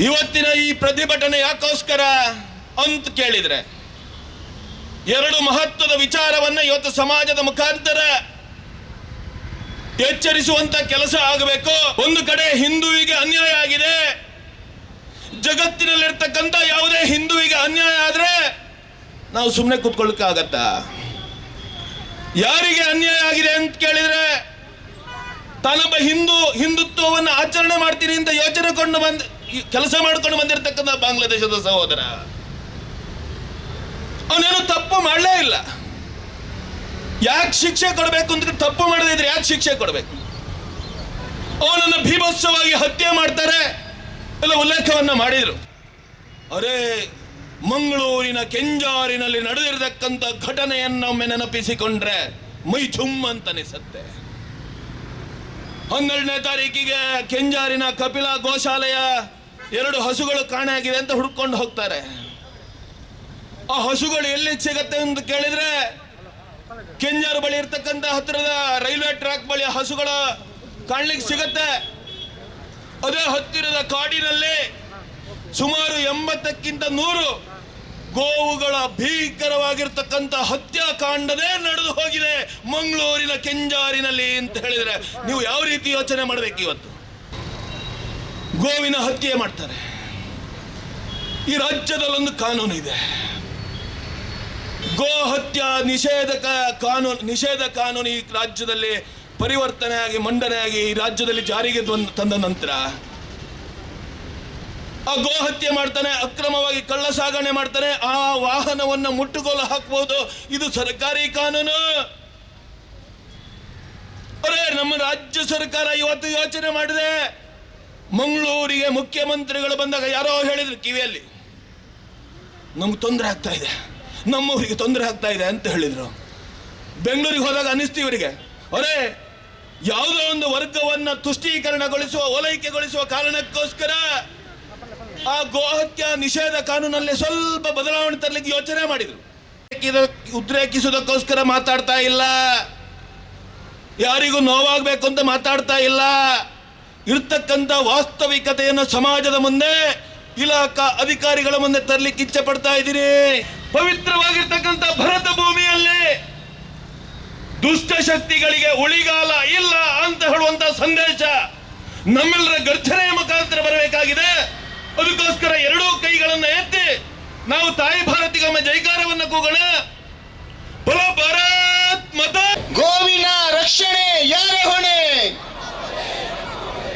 ಇವತ್ತಿನ ಈ ಪ್ರತಿಭಟನೆ ಯಾಕೋಸ್ಕರ ಅಂತ ಕೇಳಿದ್ರೆ, ಎರಡು ಮಹತ್ವದ ವಿಚಾರವನ್ನ ಇವತ್ತು ಸಮಾಜದ ಮುಖಾಂತರ ಎಚ್ಚರಿಸುವಂತ ಕೆಲಸ ಆಗಬೇಕು. ಒಂದು ಕಡೆ ಹಿಂದುವಿಗೆ ಅನ್ಯಾಯ ಆಗಿದೆ. ಜಗತ್ತಿನಲ್ಲಿರ್ತಕ್ಕಂಥ ಯಾವುದೇ ಹಿಂದುವಿಗೆ ಅನ್ಯಾಯ ಆದ್ರೆ ನಾವು ಸುಮ್ಮನೆ ಕೂತ್ಕೊಳ್ಳಕ್ಕಾಗತ್ತ? ಯಾರಿಗೆ ಅನ್ಯಾಯ ಆಗಿದೆ ಅಂತ ಕೇಳಿದ್ರೆ, ತಾನೊಬ್ಬ ಹಿಂದುತ್ವವನ್ನು ಆಚರಣೆ ಮಾಡ್ತೀನಿ ಅಂತ ಯೋಚನೆ ಕೊಂಡು ಕೆಲಸ ಮಾಡ್ಕೊಂಡು ಬಂದಿರತಕ್ಕಂಥ ಬಾಂಗ್ಲಾದೇಶದ ಸಹೋದರ, ಅವನೇನು ತಪ್ಪು ಮಾಡಲೇ ಇಲ್ಲ. ಯಾಕೆ ಶಿಕ್ಷೆ ಕೊಡಬೇಕು ಅಂತ? ತಪ್ಪು ಮಾಡದಿದ್ರೆ ಯಾಕೆ ಶಿಕ್ಷೆ ಕೊಡಬೇಕು? ಅವನನ್ನು ಭೀಭತ್ಸವಾಗಿ ಹತ್ಯೆ ಮಾಡ್ತಾರೆ ಎಲ್ಲ ಉಲ್ಲೇಖವನ್ನ ಮಾಡಿದ್ರು. ಅರೇ, ಮಂಗಳೂರಿನ ಕೆಂಜಾರಿನಲ್ಲಿ ನಡೆದಿರತಕ್ಕಂಥ ಘಟನೆಯನ್ನೊಮ್ಮೆ ನೆನಪಿಸಿಕೊಂಡ್ರೆ ಮೈ ಝುಮ್ ಅಂತ ಅನಿಸುತ್ತೆ. 12ನೇ ತಾರೀಕಿಗೆ ಕೆಂಜಾರಿನ ಕಪಿಲಾ ಗೋಶಾಲೆಯ 2 ಹಸುಗಳು ಕಾಣೆಯಾಗಿದೆ ಅಂತ ಹುಡ್ಕೊಂಡು ಹೋಗ್ತಾರೆ. ಆ ಹಸುಗಳು ಎಲ್ಲಿ ಸಿಗತ್ತೆ ಅಂತ ಕೇಳಿದ್ರೆ, ಕೆಂಜಾರು ಬಳಿ ಇರ್ತಕ್ಕಂಥ ಹತ್ತಿರದ ರೈಲ್ವೆ ಟ್ರ್ಯಾಕ್ ಬಳಿ ಹಸುಗಳ ಕಾಣ್ಲಿಕ್ಕೆ ಸಿಗತ್ತೆ. ಅದೇ ಹತ್ತಿರದ ಕಾಡಿನಲ್ಲಿ ಸುಮಾರು 80ಕ್ಕಿಂತ 100 ಗೋವುಗಳ ಭೀಕರವಾಗಿರ್ತಕ್ಕಂಥ ಹತ್ಯಾಕಾಂಡನೇ ನಡೆದು ಹೋಗಿದೆ ಮಂಗಳೂರಿನ ಕೆಂಜಾರಿನಲ್ಲಿ ಅಂತ ಹೇಳಿದ್ರೆ ನೀವು ಯಾವ ರೀತಿ ಯೋಚನೆ ಮಾಡಬೇಕು? ಇವತ್ತು ಗೋವಿನ ಹತ್ಯೆ ಮಾಡ್ತಾರೆ. ಈ ರಾಜ್ಯದಲ್ಲೊಂದು ಕಾನೂನು ಇದೆ, ಗೋ ಹತ್ಯಾ ನಿಷೇಧ ಕಾನೂನು ಈ ರಾಜ್ಯದಲ್ಲಿ ಪರಿವರ್ತನೆಯಾಗಿ ಮಂಡನೆಯಾಗಿ ಈ ರಾಜ್ಯದಲ್ಲಿ ಜಾರಿಗೆ ತಂದ ನಂತರ ಆ ಗೋ ಹತ್ಯೆ ಮಾಡ್ತಾನೆ, ಅಕ್ರಮವಾಗಿ ಕಳ್ಳ ಸಾಗಣೆ ಮಾಡ್ತಾನೆ, ಆ ವಾಹನವನ್ನು ಮುಟ್ಟುಗೋಲು ಹಾಕಬಹುದು. ಇದು ಸರ್ಕಾರಿ ಕಾನೂನು. ಅರೆ, ನಮ್ಮ ರಾಜ್ಯ ಸರ್ಕಾರ ಇವತ್ತು ಯೋಚನೆ ಮಾಡಿದೆ. ಮಂಗಳೂರಿಗೆ ಮುಖ್ಯಮಂತ್ರಿಗಳು ಬಂದಾಗ ಯಾರೋ ಹೇಳಿದ್ರು ಕಿವಿಯಲ್ಲಿ, ನಮ್ಗೆ ತೊಂದರೆ ಆಗ್ತಾ ಇದೆ, ನಮ್ಮೂರಿಗೆ ತೊಂದರೆ ಆಗ್ತಾ ಇದೆ ಅಂತ ಹೇಳಿದ್ರು. ಬೆಂಗಳೂರಿಗೆ ಹೋದಾಗ ಅನ್ನಿಸ್ತು ಇವರಿಗೆ, ಅರೆ, ಯಾವುದೋ ಒಂದು ವರ್ಗವನ್ನ ತುಷ್ಟೀಕರಣಗೊಳಿಸುವ, ಓಲೈಕೆಗೊಳಿಸುವ ಕಾರಣಕ್ಕೋಸ್ಕರ ಆ ಗೋಹತ್ಯಾ ನಿಷೇಧ ಕಾನೂನಲ್ಲಿ ಸ್ವಲ್ಪ ಬದಲಾವಣೆ ತರಲಿಕ್ಕೆ ಯೋಚನೆ ಮಾಡಿದ್ರು. ಉದ್ರೇಕಿಸುವುದಕ್ಕೋಸ್ಕರ ಮಾತಾಡ್ತಾ ಇಲ್ಲ, ಯಾರಿಗೂ ನೋವಾಗಬೇಕು ಅಂತ ಮಾತಾಡ್ತಾ ಇಲ್ಲ. ಇರ್ತಕ್ಕಂಥ ವಾಸ್ತವಿಕತೆಯನ್ನು ಸಮಾಜದ ಮುಂದೆ, ಇಲಾಖಾ ಅಧಿಕಾರಿಗಳ ಮುಂದೆ ತರಲಿಕ್ಕೆ ಇಚ್ಛೆ ಪಡ್ತಾ ಇದ್ದೀನಿ. ಪವಿತ್ರವಾಗಿರ್ತಕ್ಕಂಥ ಭರತ ಭೂಮಿಯಲ್ಲಿ ದುಷ್ಟಶಕ್ತಿಗಳಿಗೆ ಉಳಿಗಾಲ ಇಲ್ಲ ಅಂತ ಹೇಳುವಂತ ಸಂದೇಶ ನಮ್ಮೆಲ್ಲರ ಗರ್ಜನೆಯ ಮುಖಾಂತರ ಬರಬೇಕಾಗಿದೆ. ಅದಕ್ಕೋಸ್ಕರ 2 ಕೈಗಳನ್ನು ಎತ್ತಿ ನಾವು ತಾಯಿ ಭಾರತಿಗಮ್ಮ ಜೈಕಾರವನ್ನ ಕೂಗೋಣ. ಬಲ ಭಾರತ್ ಮಾತಾ. ಗೋವಿನ ರಕ್ಷಣೆ ಯಾರ ಹೊಣೆ?